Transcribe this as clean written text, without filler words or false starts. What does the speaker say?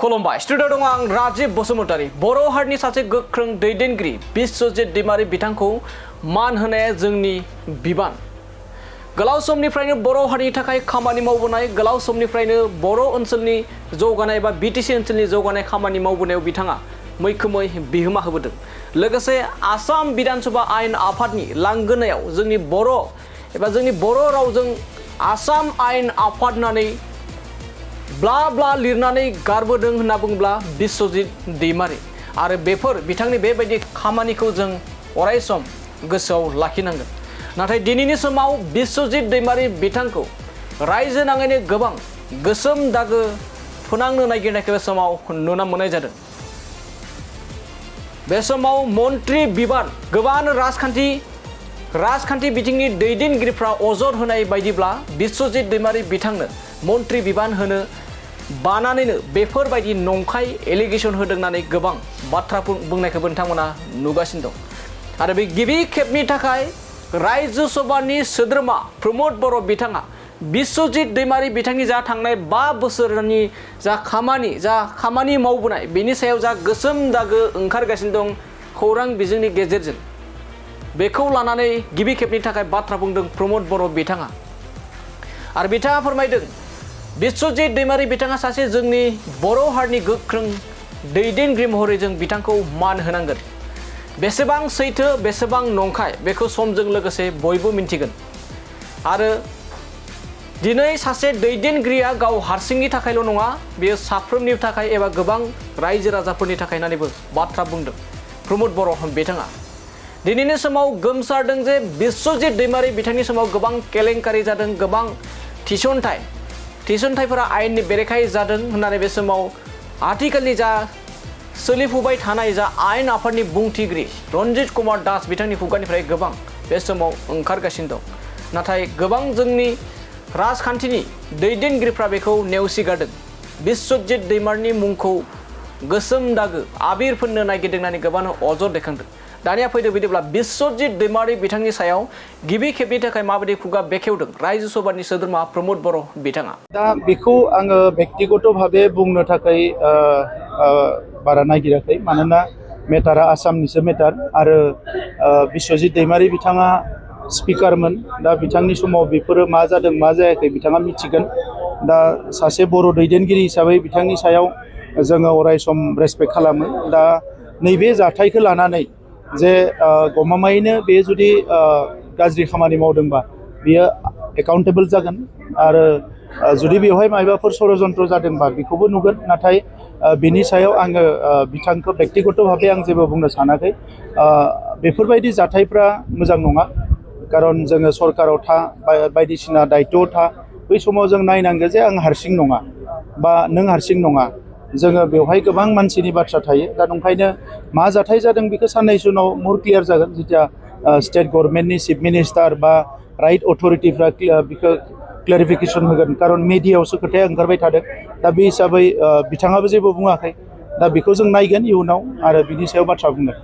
खुलुमबाय स्टुडिअ दं आं राजीव बसुमतारी बर' हारिनि सासे गोख्रों दैदेनगिरि बिश्वजित दैमारी बिथांखौ मान होनाया जोंनि बिबान। गोलाव समनिफ्रायनो बर' हारिनि थाखाय खामानि मावबोनाय, गोलाव समनिफ्रायनो बर' ओनसोलनि जौगानाय एबा बिटिसि ओनसोलनि जौगानाय खामानि मावबोनायाव बिथाङा मैखोमै बिहोमा होबोदों। लोगोसे आसाम विधानसभा आयेन आफादनि लांगोनायाव जोंनि बर' रावजों आसाम आयेन आफाद होननानै ब्ला ब्ला लिरनानै गारबोदों होनना बुङोब्ला बिश्वजित दैमारी आरो बेफोर बिथांनि बेबायदि खामानिखौ जों अरायसम गोसोआव लाखिनांगोन। नाथाय दिनैनि समाव बिश्वजित दैमारी बिथांखौ रायजो नाङैनो गोबां गोसोम दागो फोनांनो नागिरनायखौ बे समाव नुनो मोननाय जादों। बे समाव मन्त्रि बिबान गोबां राजखान्थि बिथिंनि दैदेनगिरिफ्रा अजद होनाय बायदिब्ला बिश्वजित दैमारी बिथांनो मन्त्रि बिबान होनो बानानैनो बेफोरबायदि नंखाय एलिगेसन होदों होननानै गोबां बाथ्रा बुंनायखौबो नोंथांमोना नुगासिनो दं। आरो बे गिबि खेबनि थाखाय रायजो सभानि सोद्रोमा प्रमद बर' बिथाङा बिश्वजित दैमारी बिथांनि जा थांनाय 5 बोसोरनि जा खामानि मावबोनाय बेनि सायाव जा गोसोम दागो ओंखारगासिनो दं खौरां बिजोंनि गेजेरजों, बेखौ लानानै गिबि खेबनि थाखाय बाथ्रा बुंदों प्रमद बर' बिथाङा। आरो बिथाङा फोरमायदों बिश्वजित दैमारी बिथाङा सासे जोंनि बर' हारिनि गोख्रों दैदेनगिरि महरै जों बिथांखौ मान होनांगोन। बेसेबां सैथो बेसेबां नंखाय बेखौ समजों लोगोसे बयबो मिन्थिगोन। आरो दिनै सासे दैदेनगिरिया गाव हारसिंनि थाखायल' नङा, बेयो साफ्रोमनि थाखाय एबा गोबां रायजो राजाफोरनि थाखाय होननानैबो बाथ्रा बुंदों प्रमद बर' बिथाङा। दिनैनि समाव गोमसारदों जे बिश्वजित दैमारी बिथांनि समाव गोबां केलेंकारि जादों, गोबां थिसनथाइफोरा आयेननि बेरेखायै जादों होननानै बे समाव आथिखालनि जा सोलिफुबाय थानाय जा आयेन आफादनि बुंथिगिरि रन्जित कुमार दास बिथांनि खुगानिफ्राय गोबां बे समाव ओंखारगासिनो दं। नाथाय गोबां जोंनि राजखान्थिनि दैदेनगिरिफ्रा बेखौ नेवसिगारदों। बिश्वजित दैमारीनि मुंखौ गोसोम दागो आबिर फोननो नागिरदों होननानै गोबां अजद दैखांदों। दानिया फैदो बिदिब्ला बिश्वजित दैमारी बिथांनि सायाव गिबि खेबनि थाखाय माबायदि खुगा बेखेवदों रायजो सभानि सोद्रोमा प्रमद बर' बिथाङा। दा बेखौ आङो व्यक्तिगत भाबे बुंनो थाखाय बारा नागिराखै, मानोना मेटारा आसामनिसो मेटार आरो बिश्वजित दैमारी बिथाङा स्पिकारमोन। दा बिथांनि समाव बेफोरो मा जादों मा जायाखै बिथाङा मिथिगोन। दा सासे बर' दैदेनगिरि हिसाबै बिथांनि सायाव जोङो अरायसम रेसपेक्ट खालामो। दा नैबे जाथायखौ लानानै जे गमामायैनो बे जुदि गाज्रि खामानि मावदोंबा बियो एकाउन्टेबल जागोन आरो जुदि बेवहाय माबाफोर षड़यन्त्र जादोंबा बेखौबो नुगोन। नाथाय बिनि सायाव आङो बिथांखौ व्यक्तिगत भाबे आं जेबो बुंनो सानाखै। बेफोरबायदि जाथायफ्रा मोजां नङा, खारन जोङो सरकाराव बायदिसिना दायित्वआव बै समाव जों नायनांगौ जे आं हारसिं नङा बा नों हारसिं नङा, जोङो बेवहाय गोबां मानसिनि बाथ्रा थायो। दा ओंखायनो मा जाथाय जादों बेखौ साननैसो उनाव मोर क्लियार जागोन, जेथिया स्टेट गभर्नमेन्टनि चिफ मिनिस्टार बा राइट अथरिटिफ्रा बेखौ क्लेरिफिकेसन होगोन। खारन मिडियायावसो खोथाया ओंखारबाय थादों। दा बे हिसाबै बिथाङाबो जेबो बुङाखै। दा बेखौ जों नायगोन इयुनाव आरो बिनि सायाव बाथ्रा बुंगोन।